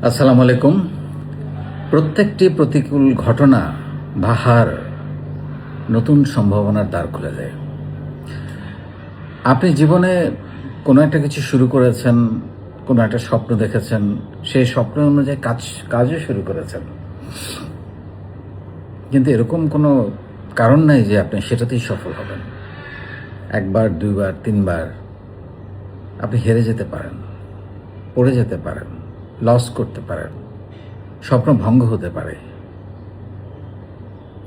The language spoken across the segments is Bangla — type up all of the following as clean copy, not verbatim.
আসসালামু আলাইকুম। প্রত্যেকটি প্রতিকূল ঘটনা বা হার নতুন সম্ভাবনার দ্বার খুলে দেয়। আপনি জীবনে কোনো একটা কিছু শুরু করেছেন, কোনো একটা স্বপ্ন দেখেছেন, সেই স্বপ্ন অনুযায়ী কাজও শুরু করেছেন। কিন্তু এরকম কোনো কারণ নাই যে আপনি সেটাতেই সফল হবেন। একবার, দুইবার, তিনবার আপনি হেরে যেতে পারেন, পড়ে যেতে পারেন, লস করতে পারেন, স্বপ্ন ভঙ্গ হতে পারে।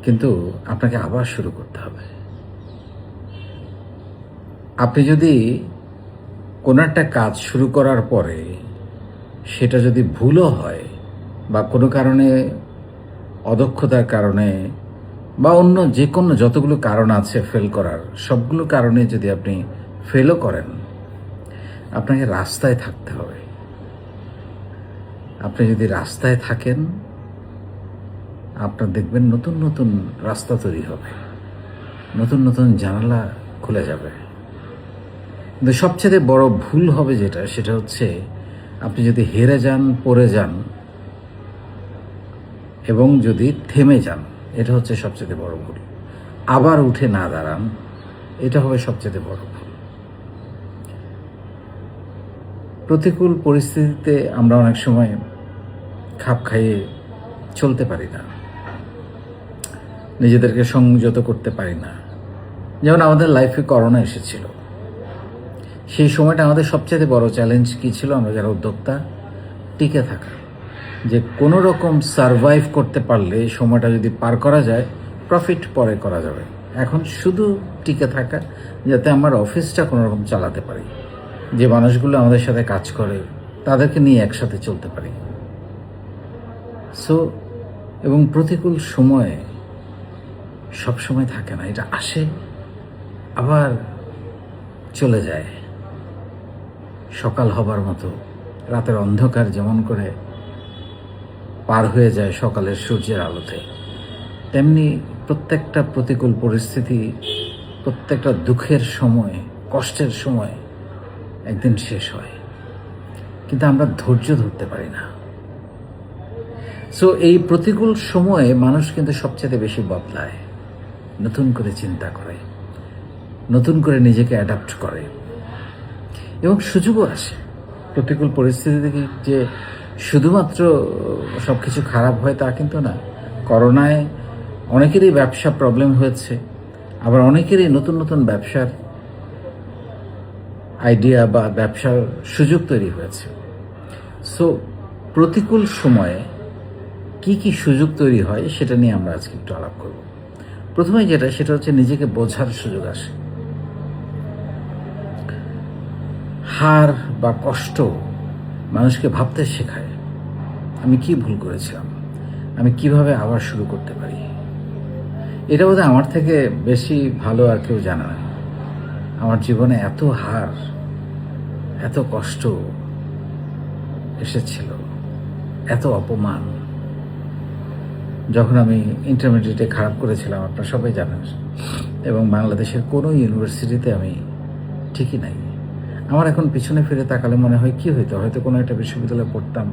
কিন্তু আপনাকে আবার শুরু করতে হবে। আপনি যদি কোনো একটা কাজ শুরু করার পরে সেটা যদি ভুলও হয় বা কোনো কারণে অদক্ষতার কারণে বা অন্য যে কোনো যতগুলো কারণ আছে ফেল করার, সবগুলো কারণে যদি আপনি ফেলও করেন, আপনাকে রাস্তায় থাকতে হবে। আপনি যদি রাস্তায় থাকেন, আপনার দেখবেন নতুন নতুন রাস্তা তৈরি হবে, নতুন নতুন জানালা খুলে যাবে। কিন্তু সবচেয়ে বড় ভুল হবে সেটা হচ্ছে আপনি যদি হেরে যান, পড়ে যান এবং যদি থেমে যান, এটা হচ্ছে সবচেয়ে বড় ভুল। আবার উঠে না দাঁড়ান, এটা হবে সবচেয়ে বড় ভুল। প্রতিকূল পরিস্থিতিতে আমরা অনেক সময় খাপ খাইয়ে চলতে পারি না, নিজেদেরকে সংযত করতে পারি না। যেমন আমাদের লাইফে করোনা এসেছিল, সেই সময়টা আমাদের সবচেয়ে বড় চ্যালেঞ্জ কী ছিল? আমরা যারা উদ্যোক্তা, টিকে থাকা, যে কোনো রকম সারভাইভ করতে পারলে এই সময়টা যদি পার করা যায়, প্রফিট পরে করা যাবে। এখন শুধু টিকে থাকা, যাতে আমার অফিসটা কোনো রকম চালাতে পারি, যে মানুষগুলো আমাদের সাথে কাজ করে তাদেরকে নিয়ে একসাথে চলতে পারি। এবং প্রতিকূল সময়ে সবসময় থাকে না, এটা আসে আবার চলে যায়। সকাল হবার মতো রাতের অন্ধকার যেমন করে পার হয়ে যায় সকালের সূর্যের আলোতে, তেমনি প্রত্যেকটা প্রতিকূল পরিস্থিতি, প্রত্যেকটা দুঃখের সময়, কষ্টের সময় একদিন শেষ হয়। কিন্তু আমরা ধৈর্য ধরতে পারি না। এই প্রতিকূল সময়ে মানুষ কিন্তু সবচেয়ে বেশি বদলায়, নতুন করে চিন্তা করে, নতুন করে নিজেকে অ্যাডাপ্ট করে এবং সুযোগও আসে। প্রতিকূল পরিস্থিতি থেকে যে শুধুমাত্র সব কিছু খারাপ হয় তা কিন্তু না। করোনায় অনেকেরই ব্যবসা প্রবলেম হয়েছে, আবার অনেকেরই নতুন নতুন ব্যবসার আইডিয়া বা ব্যবসার সুযোগ তৈরি হয়েছে। প্রতিকূল সময়ে কি কি সুযোগ তৈরি হয় সেটা নিয়ে আমরা আজকে একটু আলাপ করব। প্রথমে সেটা হচ্ছে নিজেকে বোঝার সুযোগ আসে। হার বা কষ্ট মানুষকে ভাবতে শেখায়, আমি কি ভুল করেছিলাম, আমি কিভাবে আবার শুরু করতে পারি। এটা বোধহয় আমার থেকে বেশি ভালো আর কেউ জানে না। আমার জীবনে এত হার, এত কষ্ট এসেছিল, এত অপমান। যখন আমি ইন্টারমিডিয়েটে খারাপ করেছিলাম, আপনারা সবাই জানেন, এবং বাংলাদেশের কোনো ইউনিভার্সিটিতে আমি ঠিকই নাই। আমার এখন পিছনে ফিরে তাকালে মনে হয় কি হইতো, হয়তো কোনো একটা বিশ্ববিদ্যালয়ে পড়তাম,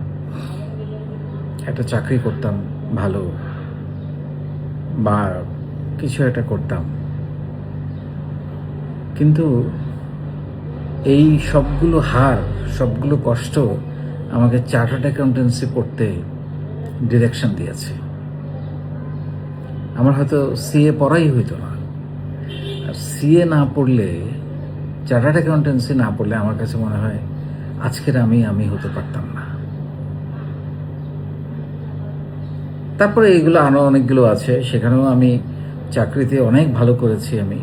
একটা চাকরি করতাম ভালো, বা কিছু একটা করতাম। কিন্তু এই সবগুলো হার, সবগুলো কষ্ট আমাকে চার্টার্ড অ্যাকাউন্টেন্সি পড়তে ডিরেকশন দিয়েছে। আমার হয়তো সিএ পড়াই হইতো না। আর সিএ না পড়লে, চার্টার্ড অ্যাকাউন্টেন্সি না পড়লে আমার কাছে মনে হয় আজকের আমি হতে পারতাম না। তারপরে এইগুলো আরও অনেকগুলো আছে, সেখানেও আমি চাকরিতে অনেক ভালো করেছি। আমি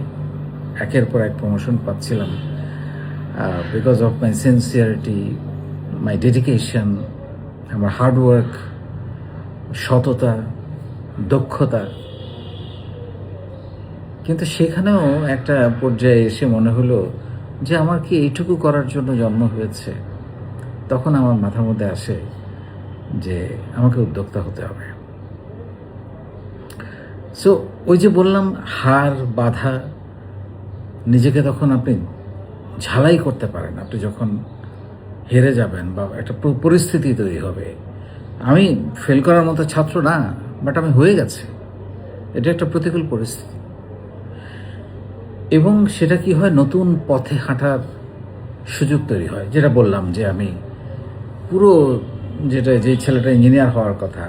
একের পর এক প্রমোশন পাচ্ছিলাম, because of my sincerity, my dedication, আমার হার্ডওয়ার্ক, সততা, দক্ষতা। কিন্তু সেখানেও একটা পর্যায়ে এসে মনে হলো যে আমার কি এইটুকু করার জন্য জন্ম হয়েছে? তখন আমার মাথার মধ্যে আসে যে আমাকে উদ্যোক্তা হতে হবে। ওই যে বললাম, হার, বাধা, নিজেকে তখন আপনি ঝালাই করতে পারেন। আপনি যখন হেরে যাবেন বা একটা পরিস্থিতি তৈরি হবে, আমি ফেল করার মতো ছাত্র না, বাট আমি হয়ে গেছে। এটা একটা প্রতিকূল পরিস্থিতি, এবং সেটা কি হয়, নতুন পথে হাঁটার সুযোগ তৈরি হয়। যেটা বললাম যে আমি পুরো, যে ছেলেটা ইঞ্জিনিয়ার হওয়ার কথা,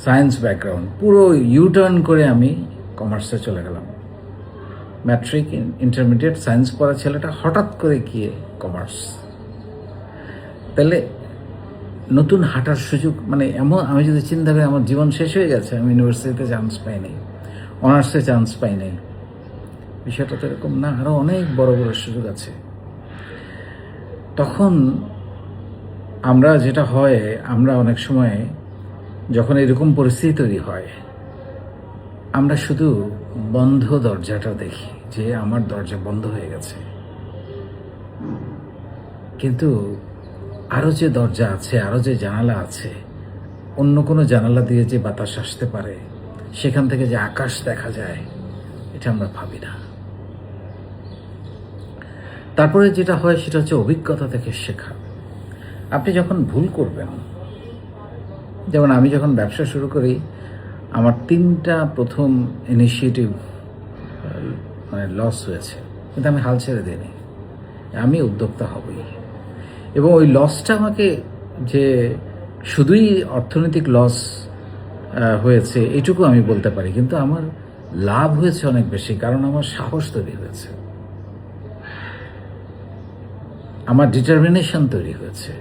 সায়েন্স ব্যাকগ্রাউন্ড, পুরো ইউটার্ন করে আমি কমার্সে চলে গেলাম। ম্যাট্রিক, ইন্টারমিডিয়েট সায়েন্স পড়া ছেলেটা হঠাৎ করে গিয়ে কমার্স। তাহলে নতুন হাঁটার সুযোগ, মানে এমন, আমি যদি চিন্তা করি আমার জীবন শেষ হয়ে গেছে, আমি ইউনিভার্সিটিতে চান্স পাই নাই, অনার্সে চান্স পাই নাই, বিষয়টা তো এরকম না, আরও অনেক বড় বড় সুযোগ আছে। তখন আমরা, যেটা হয়, আমরা অনেক সময় যখন এরকম পরিস্থিতি তৈরি হয়, আমরা শুধু বন্ধ দরজাটা দেখি যে আমার দরজা বন্ধ হয়ে গেছে, কিন্তু আরও যে দরজা আছে, আরও যে জানালা আছে, অন্য কোনো জানালা দিয়ে যে বাতাস আসতে পারে, সেখান থেকে যে আকাশ দেখা যায়, এটা আমরা ভাবি না। তারপরে যেটা হয় সেটা হচ্ছে অভিজ্ঞতা থেকে শেখা। আপনি যখন ভুল করবেন, যেমন আমি যখন ব্যবসা শুরু করি, আমার 3টা প্রথম ইনিশিয়েটিভ মানে লস হয়েছে, কিন্তু আমি হাল ছেড়ে দিইনি, আমি উদ্যোক্তা হবই। এবং ওই লসটা আমাকে, যে শুধুই অর্থনৈতিক লস হয়েছে এটুকু আমি বলতে পারি, কিন্তু আমার লাভ হয়েছে অনেক বেশি, কারণ আমার সাহস তৈরি হয়েছে, আমার ডিটারমিনেশন তৈরি হয়েছে,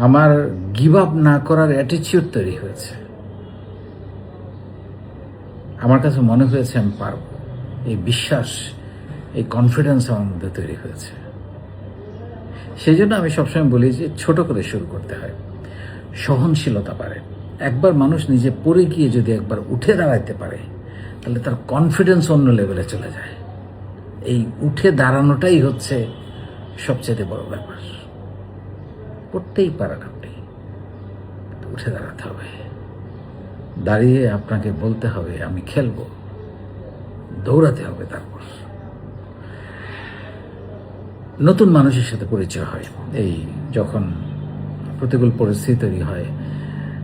আমার গিভ আপ না করার অ্যাটিটিউড তৈরি হয়েছে। আমার কাছে মনে হয়েছে আমি পারব, এই বিশ্বাস, এই কনফিডেন্স আমার মধ্যে তৈরি হয়েছে। সেই জন্য আমি সবসময় বলি যে ছোট করে শুরু করতে হয়, সহনশীলতা বাড়ে। একবার মানুষ নিজে পড়ে গিয়ে যদি একবার উঠে দাঁড়াইতে পারে, তাহলে তার কনফিডেন্স অন্য লেভেলে চলে যায়। এই উঠে দাঁড়ানোটাই হচ্ছে সবচেয়ে বড় ব্যাপার। পড়তেই পারেন আপনি, উঠে দাঁড়াতে হবে, দাঁড়িয়ে আপনাকে বলতে হবে আমি খেলবো, দৌড়াতে হবে। তারপর নতুন মানুষের সাথে পরিচয় হয়। এই যখন প্রতিকূল পরিস্থিতি তৈরি হয়,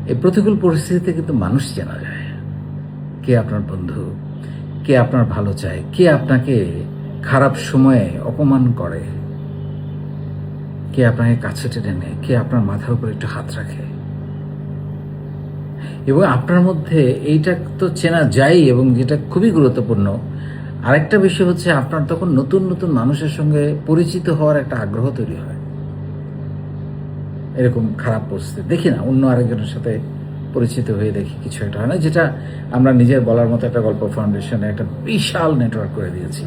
এই প্রতিকূল পরিস্থিতিতে কিন্তু মানুষ চেনা যায়, কে আপনার বন্ধু, কে আপনার ভালো চায়, কে আপনাকে খারাপ সময়ে অপমান করে, কে আপনাকে কাছে টেনে নেয়, কে আপনার মাথার উপর একটু হাত রাখে। এবং আপনার মধ্যে এইটা তো চেনা যায়, এবং যেটা খুবই গুরুত্বপূর্ণ, আরেকটা বিষয় হচ্ছে আপনার তখন নতুন নতুন মানুষের সঙ্গে পরিচিত হওয়ার একটা আগ্রহ তৈরি হয়। এরকম খারাপ পরিস্থিতি দেখি না, অন্য আরেকজনের সাথে পরিচিত হয়ে দেখি কিছু একটা হয় না, যেটা আমরা নিজের বলার মতো একটা গল্প ফাউন্ডেশনে একটা বিশাল নেটওয়ার্ক করে দিয়েছি।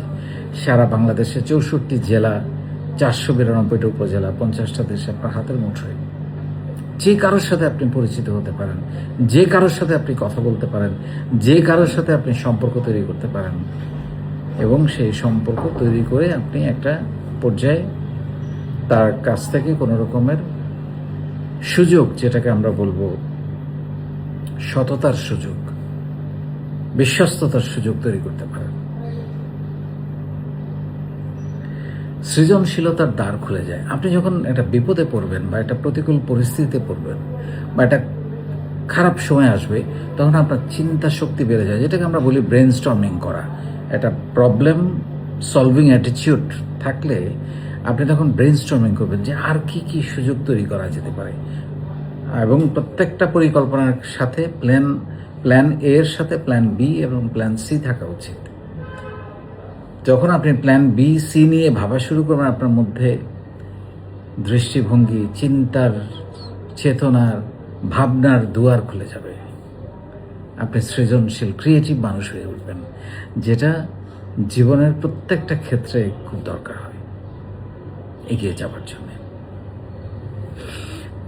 সারা বাংলাদেশে 64 জেলা, 492টা উপজেলা, 50টা দেশে আপনার হাতের মুঠোয়। যে কারোর সাথে আপনি পরিচিত হতে পারেন, যে কারোর সাথে আপনি কথা বলতে পারেন, যে কারোর সাথে আপনি সম্পর্ক তৈরি করতে পারেন, এবং সেই সম্পর্ক তৈরি করে আপনি একটা পর্যায়ে তার কাছ থেকে কোনো রকমের সুযোগ, যেটাকে আমরা বলবো সততার সুযোগ, বিশ্বস্ততার সুযোগ তৈরি করতে পারেন। সৃজনশীলতার দ্বার খুলে যায়। আপনি যখন একটা বিপদে পড়বেন, বা একটা প্রতিকূল পরিস্থিতিতে পড়বেন, বা একটা খারাপ সময় আসবে, তখন আপনার চিন্তা শক্তি বেড়ে যায়, যেটাকে আমরা বলি ব্রেন স্টর্মিং করা। একটা প্রবলেম সলভিং অ্যাটিটিউড থাকলে আপনি তখন ব্রেন স্টর্মিং করবেন যে আর কি কি সুযোগ তৈরি করা যেতে পারে, এবং প্রত্যেকটা পরিকল্পনার সাথে প্ল্যান এ এর সাথে প্ল্যান বি এবং প্ল্যান সি থাকা উচিত। যখন আপনি প্ল্যান বি সি নিয়ে ভাবা শুরু করবেন, আপনার মধ্যে দৃষ্টিভঙ্গি, চিন্তার, চেতনার, ভাবনার দুয়ার খুলে যাবে। আপনি সৃজনশীল, ক্রিয়েটিভ মানুষ হয়ে উঠবেন, যেটা জীবনের প্রত্যেকটা ক্ষেত্রে খুব দরকার হয় এগিয়ে যাওয়ার জন্য।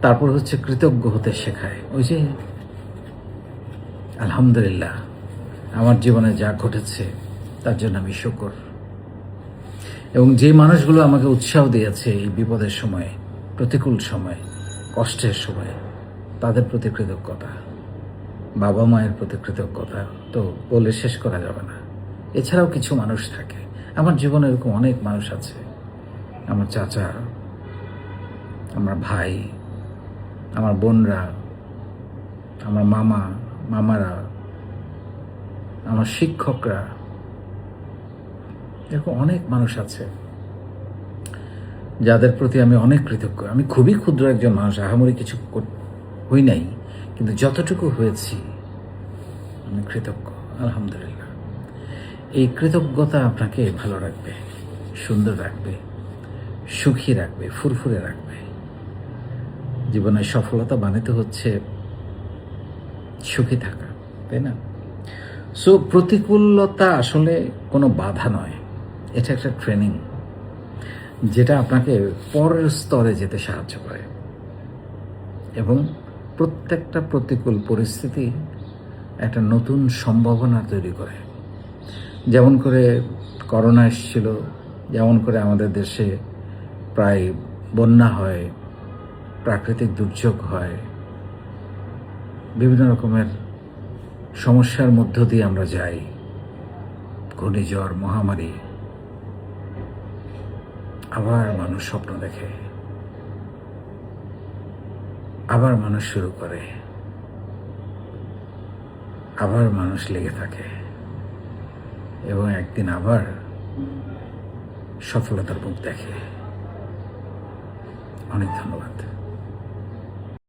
তারপর হচ্ছে কৃতজ্ঞ হতে শেখায়। ওই যে আলহামদুলিল্লাহ, আমার জীবনে যা ঘটেছে তার জন্য আমি শুকর। এবং যে মানুষগুলো আমাকে উৎসাহ দিয়েছে এই বিপদের সময়ে, প্রতিকূল সময়ে, কষ্টের সময়ে, তাদের প্রতি কৃতজ্ঞতা, বাবা মায়ের প্রতি কৃতজ্ঞতা তো বলে শেষ করা যাবে না। এছাড়াও কিছু মানুষ থাকে আমার জীবনে, এরকম অনেক মানুষ আছে, আমার চাচা, আমার ভাই, আমার বোনরা, আমার মামারা, আমার শিক্ষকরা, এরকম অনেক মানুষ আছে যাদের প্রতি আমি অনেক কৃতজ্ঞ। আমি খুবই ক্ষুদ্র একজন মানুষ, আহামরি কিছু হই নাই, কিন্তু যতটুকু হয়েছি আমি কৃতজ্ঞ, আলহামদুলিল্লাহ। এই কৃতজ্ঞতা আপনাকে ভালো রাখবে, সুন্দর রাখবে, সুখী রাখবে, ফুরফুরে রাখবে। জীবনের সফলতা বানাতে হচ্ছে সুখী থাকা, তাই না? সো প্রতিকূলতা আসলে কোনো বাধা নয়, এটা একটা ট্রেনিং যেটা আপনাকে পরের স্তরে যেতে সাহায্য করে, এবং প্রত্যেকটা প্রতিকূল পরিস্থিতি একটা নতুন সম্ভাবনা তৈরি করে। যেমন করে করোনা এসেছিল, যেমন করে আমাদের দেশে প্রায় বন্যা হয়, প্রাকৃতিক দুর্যোগ হয়, বিভিন্ন রকমের সমস্যার মধ্য দিয়ে আমরা যাই, ঘূর্ণিঝড়, মহামারী। আবার মানুষ স্বপ্ন দেখে, আবার মানুষ শুরু করে, আবার মানুষ লেগে থাকে, এবং একদিন আবার সফলতার মুখ দেখে। অনেক ধন্যবাদ।